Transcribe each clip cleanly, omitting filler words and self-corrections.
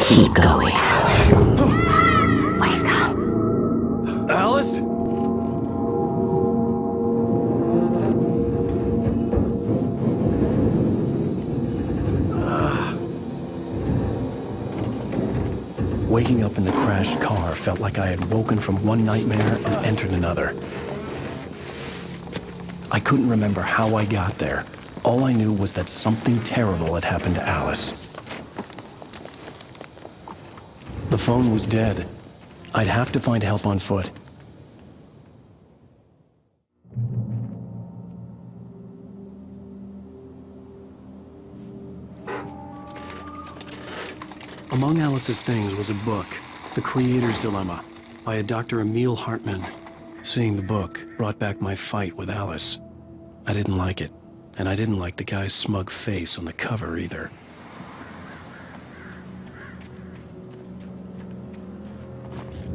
Keep going. Wake up. Alice? Waking up in the crashed car felt like I had woken from one nightmare and entered another. I couldn't remember how I got there. All I knew was that something terrible had happened to Alice. The phone was dead. I'd have to find help on foot. Among Alice's things was a book, The Creator's Dilemma, by a Dr. Emil Hartmann. Seeing the book brought back my fight with Alice. I didn't like it, and I didn't like the guy's smug face on the cover either.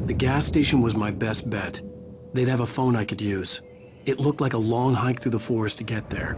The gas station was my best bet. They'd have a phone I could use. It looked like a long hike through the forest to get there.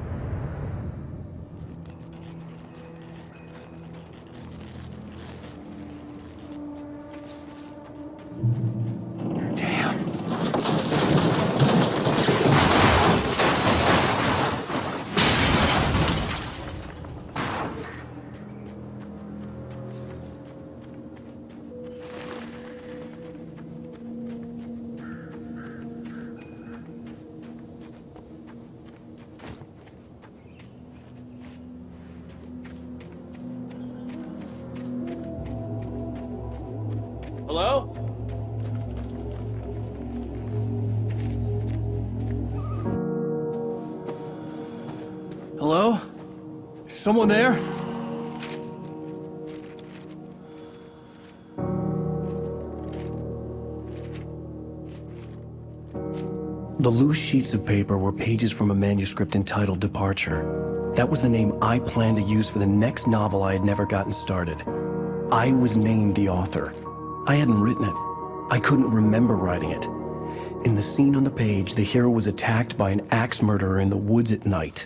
Hello? Hello? Is someone there? The loose sheets of paper were pages from a manuscript entitled Departure. That was the name I planned to use for the next novel I had never gotten started. I was named the author. I hadn't written it. I couldn't remember writing it. In the scene on the page, the hero was attacked by an axe murderer in the woods at night.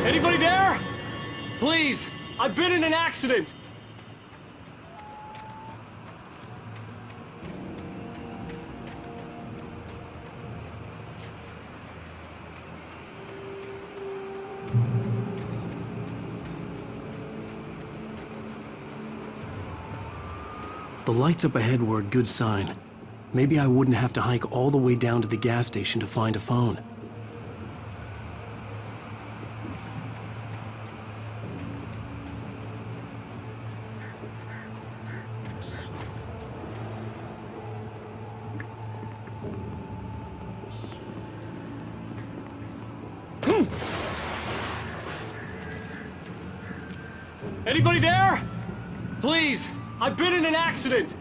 Anybody there? Please! I've been in an accident! The lights up ahead were a good sign. Maybe I wouldn't have to hike all the way down to the gas station to find a phone. Anybody there? Please, I've been in an accident.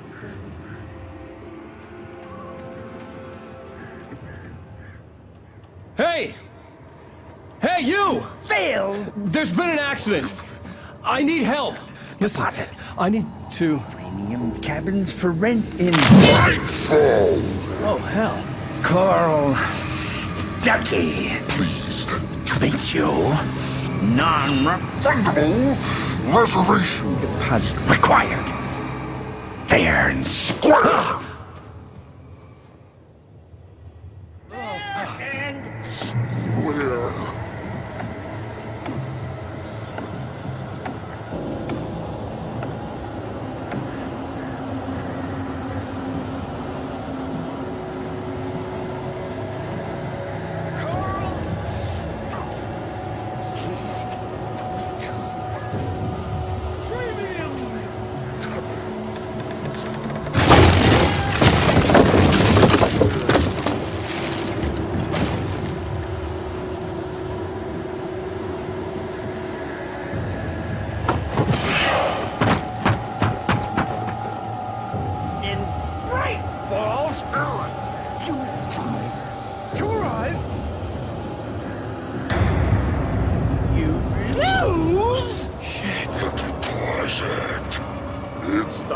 Hey! Hey, you! Phil! There's been an accident. I need help. Listen, Deposit. I need to... Premium cabins for rent in Nightfall! Oh, hell. Carl Stuckey. Pleased. To meet you. Non-refundable Reservation deposit required. Fair and square. Where?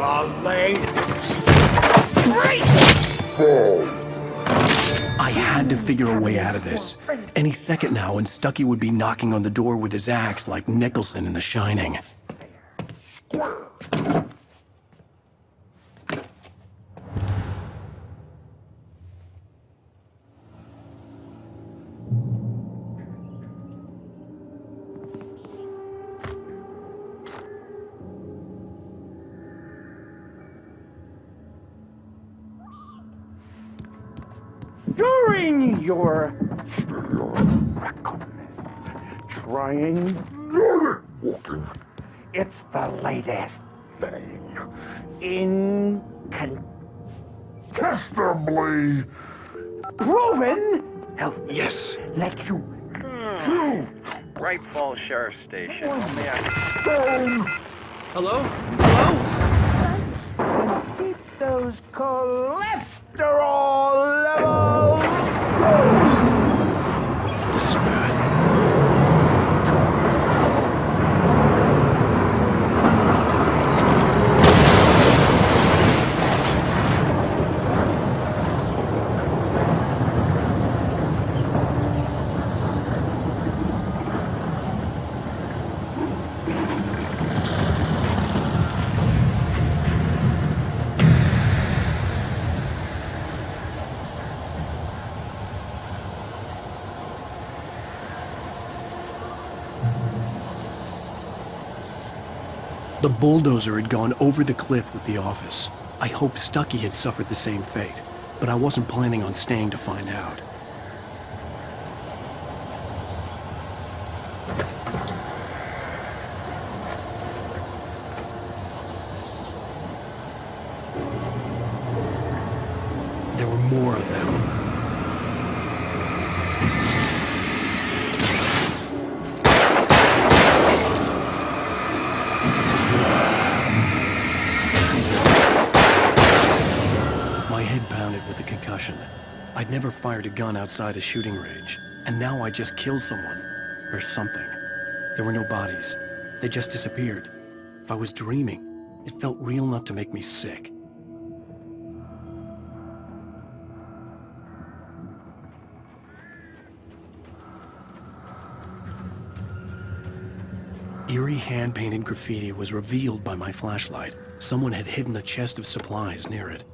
I had to figure a way out of this. Any second now, and Stucky would be knocking on the door with his axe like Nicholson in The Shining. During your triangulating, it's the latest thing. Incontestably proven. Yes. Let you prove. Right Falls Sheriff Station. Stone. Hello? Keep those cholesterol levels. This is bad. The bulldozer had gone over the cliff with the office. I hoped Stucky had suffered the same fate, but I wasn't planning on staying to find out. There were more of them. My head pounded with a concussion. I'd never fired a gun outside a shooting range, and now I just killed someone. Or something. There were no bodies. They just disappeared. If I was dreaming, it felt real enough to make me sick. Eerie hand-painted graffiti was revealed by my flashlight. Someone had hidden a chest of supplies near it.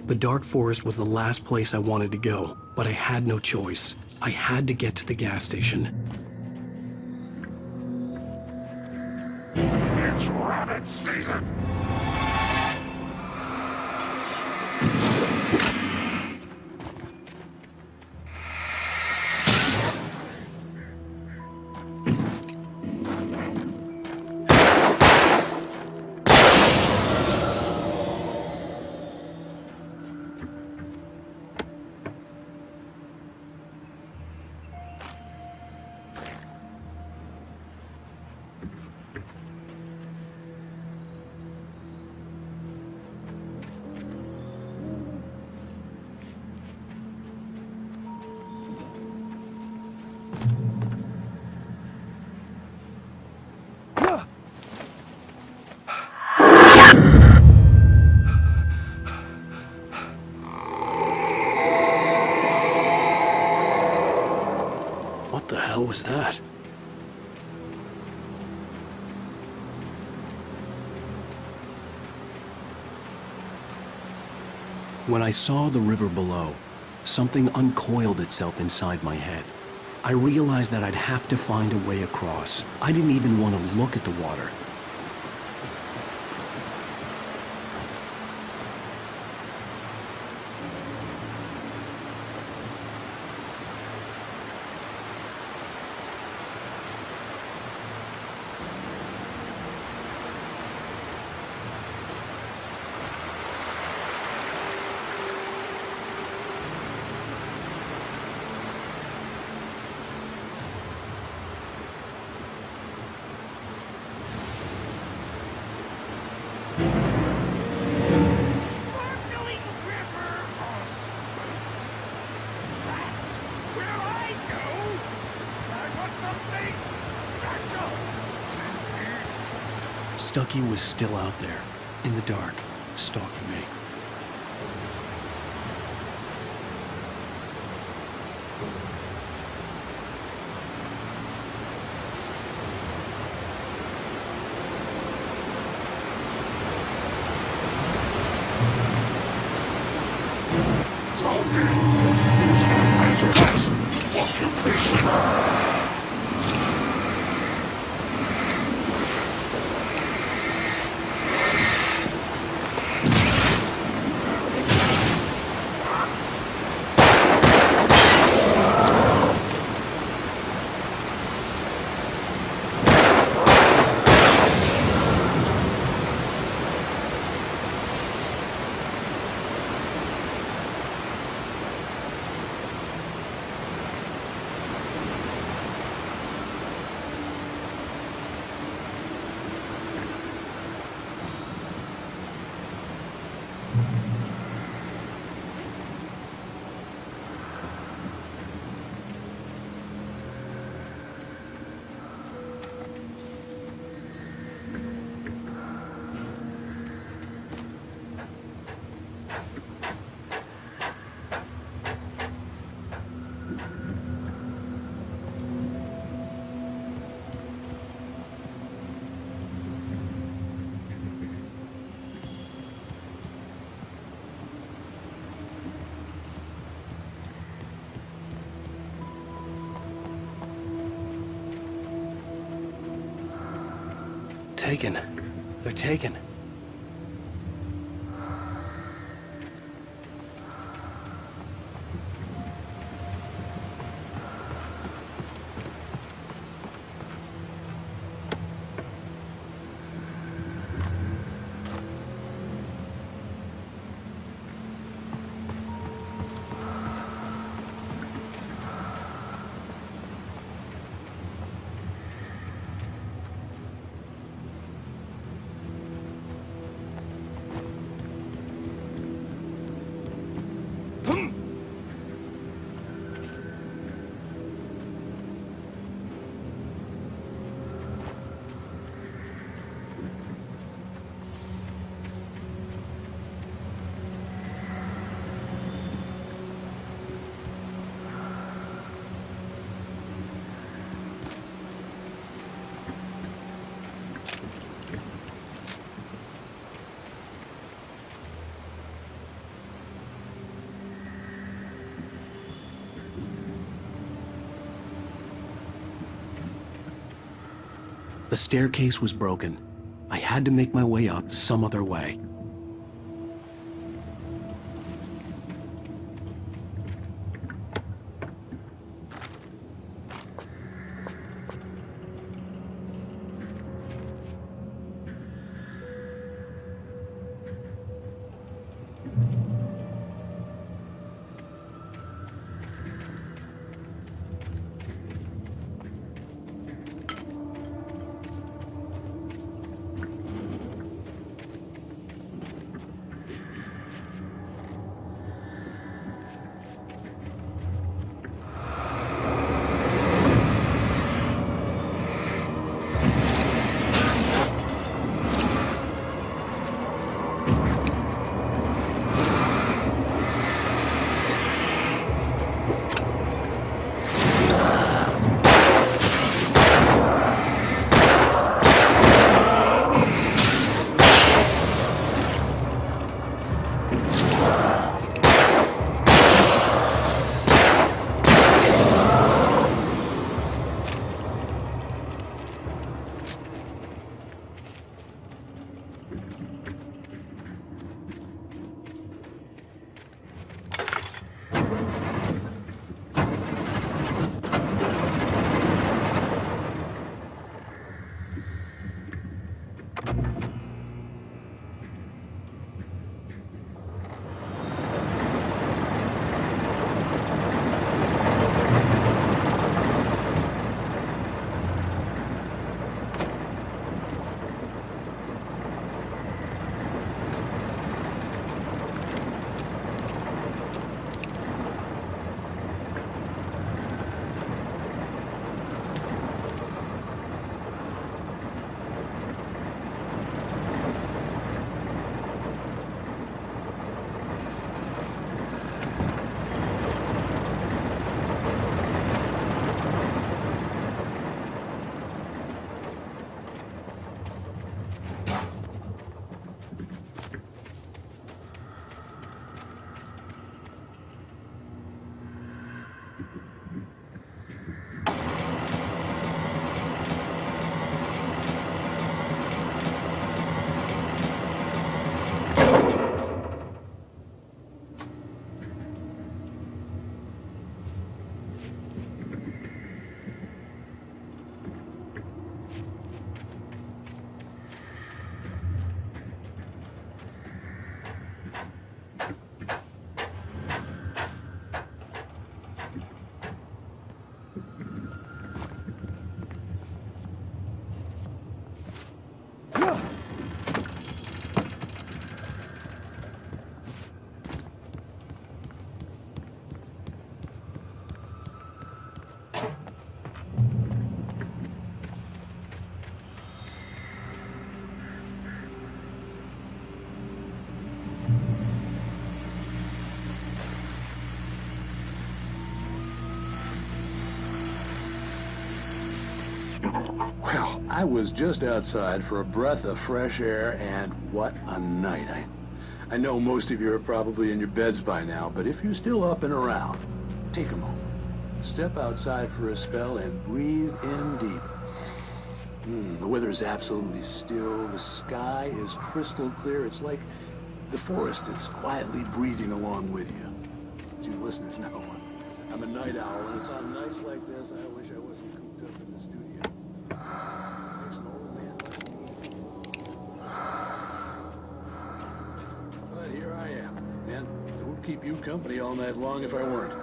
The dark forest was the last place I wanted to go, but I had no choice. I had to get to the gas station. It's rabbit season. What the hell was that? When I saw the river below, something uncoiled itself inside my head. I realized that I'd have to find a way across. I didn't even want to look at the water. Stucky was still out there, in the dark, stalking me. Taken. They're taken. The staircase was broken. I had to make my way up some other way. Well, I was just outside for a breath of fresh air, and what a night. I know most of you are probably in your beds by now, but if you're still up and around, take a moment. Step outside for a spell and breathe in deep. The weather is absolutely still. The sky is crystal clear. It's like the forest is quietly breathing along with you. As you listeners know, I'm a night owl, and it's on nights like this I wish I wasn't cooped up in the studio. There's an old man like me. But here I am, and it would keep you company all night long if I weren't.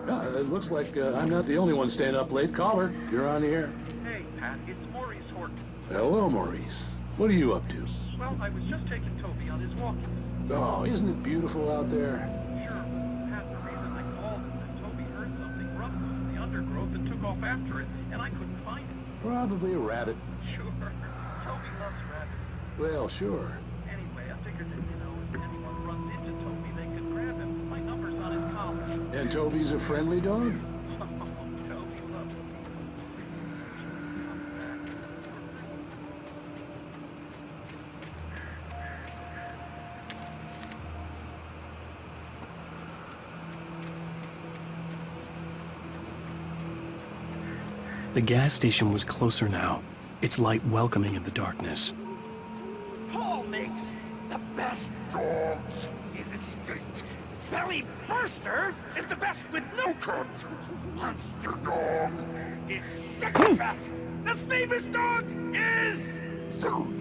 It looks like I'm not the only one staying up late. Caller, you're on the air. Hey, Pat, it's Maurice Horton. Hello, Maurice. What are you up to? Well, I was just taking Toby on his walk. Oh, isn't it beautiful out there? Sure, Pat, the reason I called is that Toby heard something ruffling in the undergrowth and took off after it, and I couldn't find it. Probably a rabbit. Sure. Toby loves rabbits. Well, sure. Anyway, I figured that, if anyone runs into Toby, they could grab him. My number's on his collar. And Toby's a friendly dog? Toby loves me. The gas station was closer now, its light welcoming in the darkness. Paul makes the best Dogs in the state. belly burster is the best with no Cut! Monster dog! is second best. The famous dog is Dude!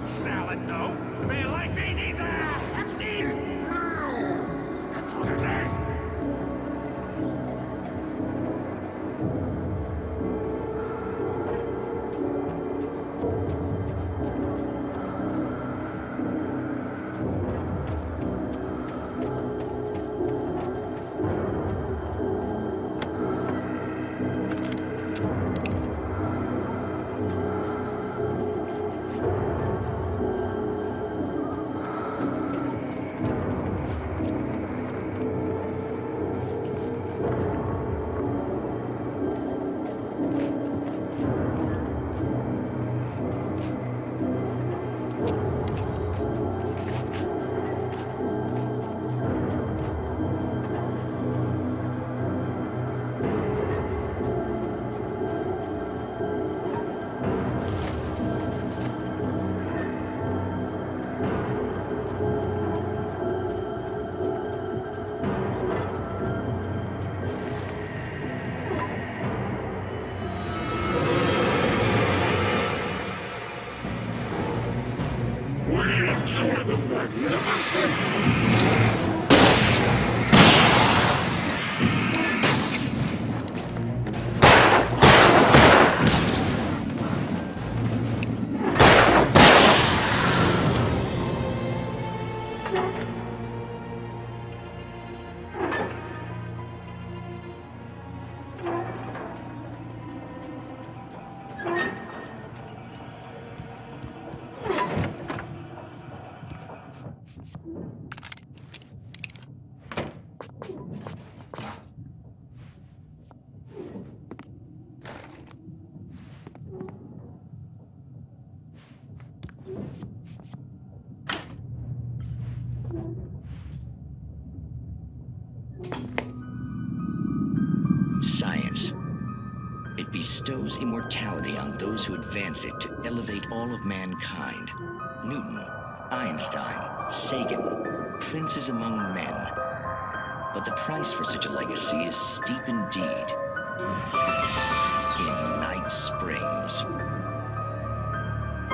salad, though. A man like me needs a hefty Science. It bestows immortality on those who advance it to elevate all of mankind. Newton, Einstein, Sagan, princes among men. But the price for such a legacy is steep indeed. In Night Springs.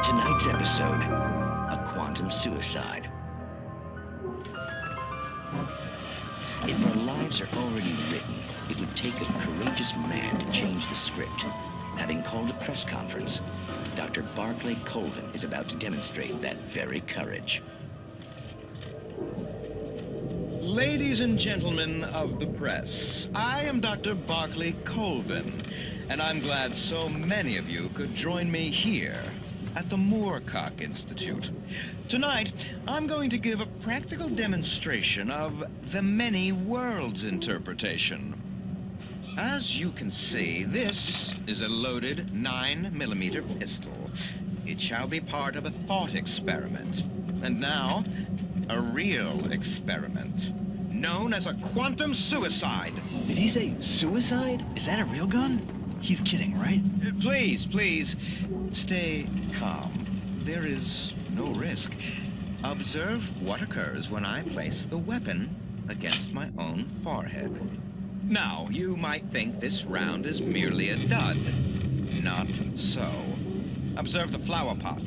Tonight's episode, a quantum suicide. If our lives are already written, it would take a courageous man to change the script. Having called a press conference, Dr. Barclay Colvin is about to demonstrate that very courage. Ladies and gentlemen of the press, I am Dr. Barclay Colvin, and I'm glad so many of you could join me here at the Moorcock Institute. Tonight, I'm going to give a practical demonstration of the many worlds interpretation. As you can see, this is a loaded 9mm pistol. It shall be part of a thought experiment. And now, a real experiment, known as a quantum suicide. Did he say suicide? Is that a real gun? He's kidding, right? Please, please, stay calm. There is no risk. Observe what occurs when I place the weapon against my own forehead. Now, you might think this round is merely a dud. Not so. Observe the flower pot.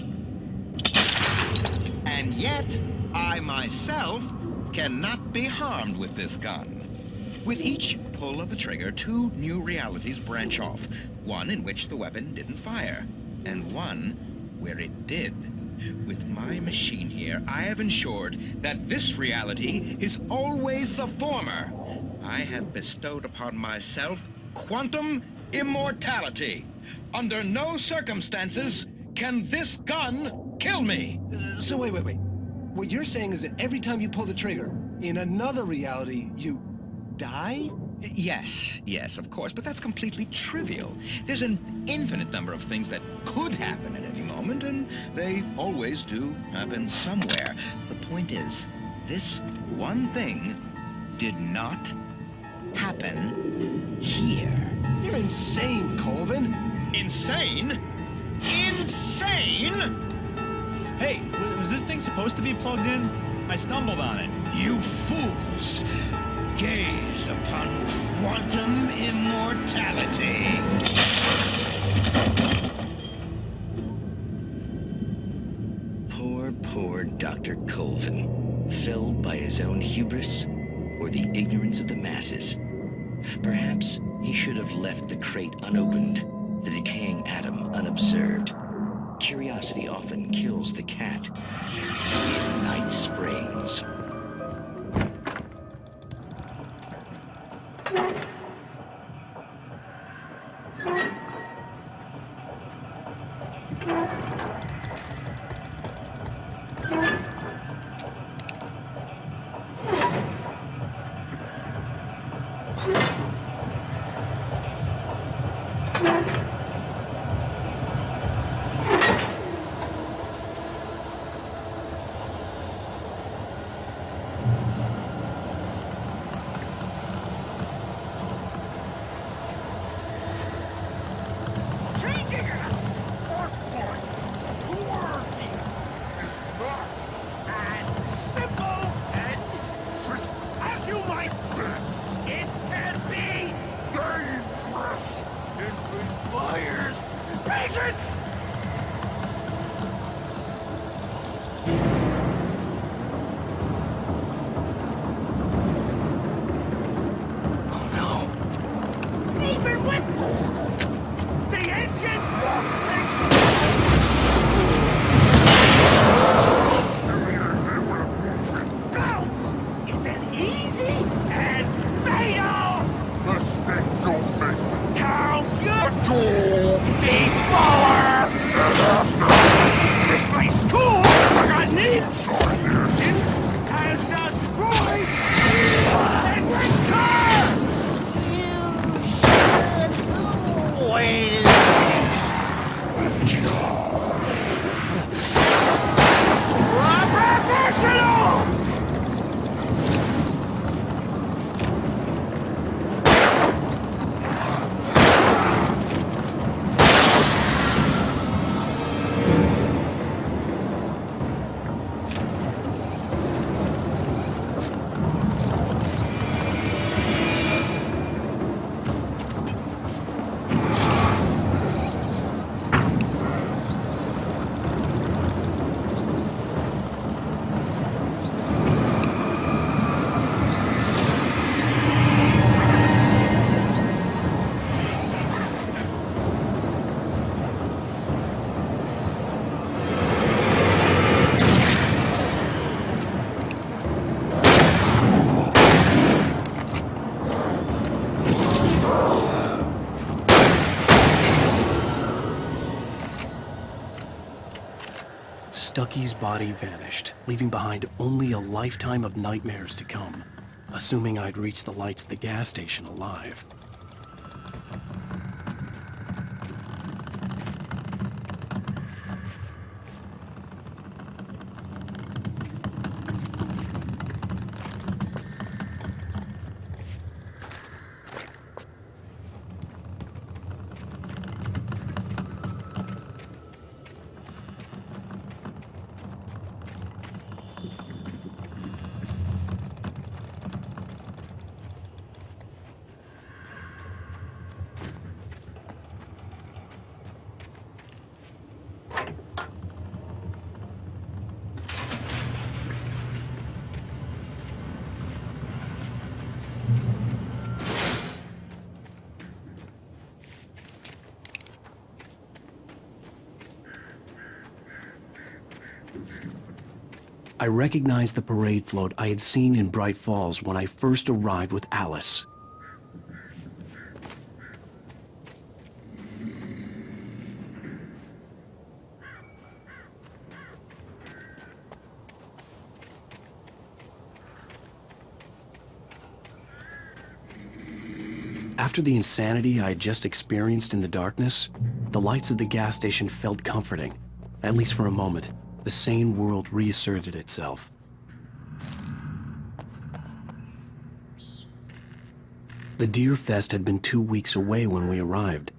And yet, I myself cannot be harmed with this gun. With each pull of the trigger, two new realities branch off. One in which the weapon didn't fire, and one where it did. With my machine here, I have ensured that this reality is always the former. I have bestowed upon myself quantum immortality. Under no circumstances can this gun kill me. So wait. What you're saying is that every time you pull the trigger, in another reality, you die? Yes, of course, but that's completely trivial. There's an infinite number of things that could happen at any moment, and they always do happen somewhere. The point is, this one thing did not happen here. You're insane, Colvin. Insane? Insane? Hey, was this thing supposed to be plugged in? I stumbled on it. You fools! Gaze upon quantum immortality. Poor Dr. Colvin, felled by his own hubris or the ignorance of the masses. Perhaps he should have left the crate unopened, the decaying atom unobserved. Curiosity often kills the cat. In Night Springs. Stucky's body vanished, leaving behind only a lifetime of nightmares to come, assuming I'd reached the lights at the gas station alive. I recognized the parade float I had seen in Bright Falls when I first arrived with Alice. After the insanity I had just experienced in the darkness, the lights of the gas station felt comforting, at least for a moment. The sane world reasserted itself. The Deer Fest had been 2 weeks away when we arrived.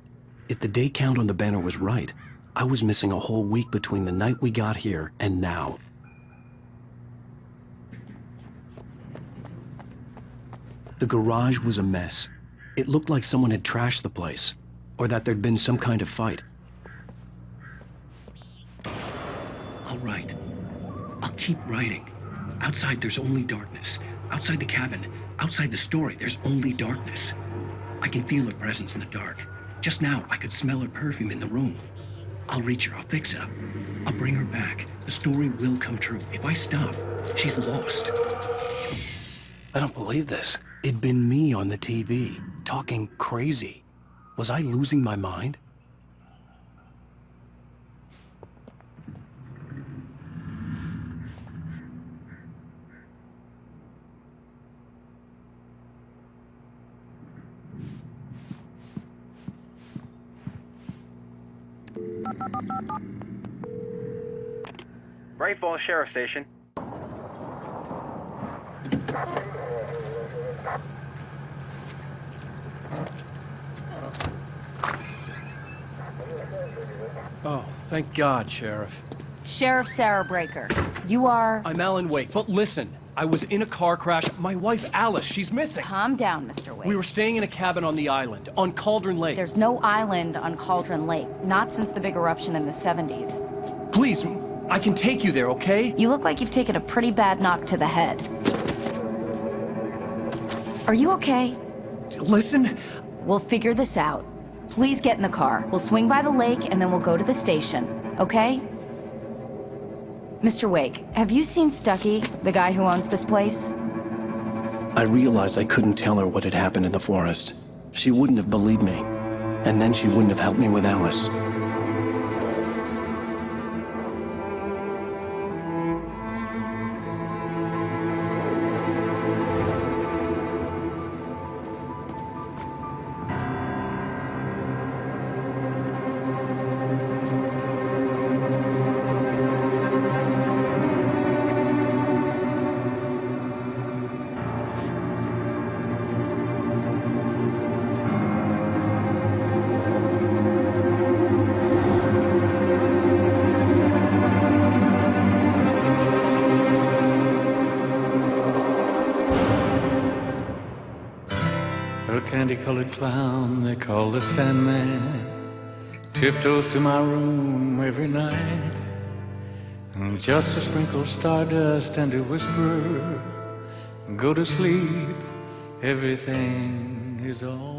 If the day count on the banner was right, I was missing a whole week between the night we got here and now. The garage was a mess. It looked like someone had trashed the place, or that there'd been some kind of fight. I'll write. I'll keep writing. Outside, there's only darkness. Outside the cabin, outside the story, there's only darkness. I can feel her presence in the dark. Just now, I could smell her perfume in the room. I'll reach her. I'll fix it up. I'll bring her back. The story will come true. If I stop, she's lost. I don't believe this. It'd been me on the TV, talking crazy. Was I losing my mind? Bright Falls Sheriff Station. Oh, thank God, Sheriff. Sheriff Sarah Breaker. You are... I'm Alan Wake, but listen. I was in a car crash. My wife, Alice, she's missing. Calm down, Mr. Wake. We were staying in a cabin on the island, on Cauldron Lake. There's no island on Cauldron Lake. Not since the big eruption in the 70s. Please, I can take you there, okay? You look like you've taken a pretty bad knock to the head. Are you okay? Listen. We'll figure this out. Please get in the car. We'll swing by the lake and then we'll go to the station, okay? Mr. Wake, have you seen Stucky, the guy who owns this place? I realized I couldn't tell her what had happened in the forest. She wouldn't have believed me. And then she wouldn't have helped me with Alice. Candy-colored clown they call the Sandman tiptoes to my room every night, and just to sprinkle stardust and to whisper, go to sleep, everything is all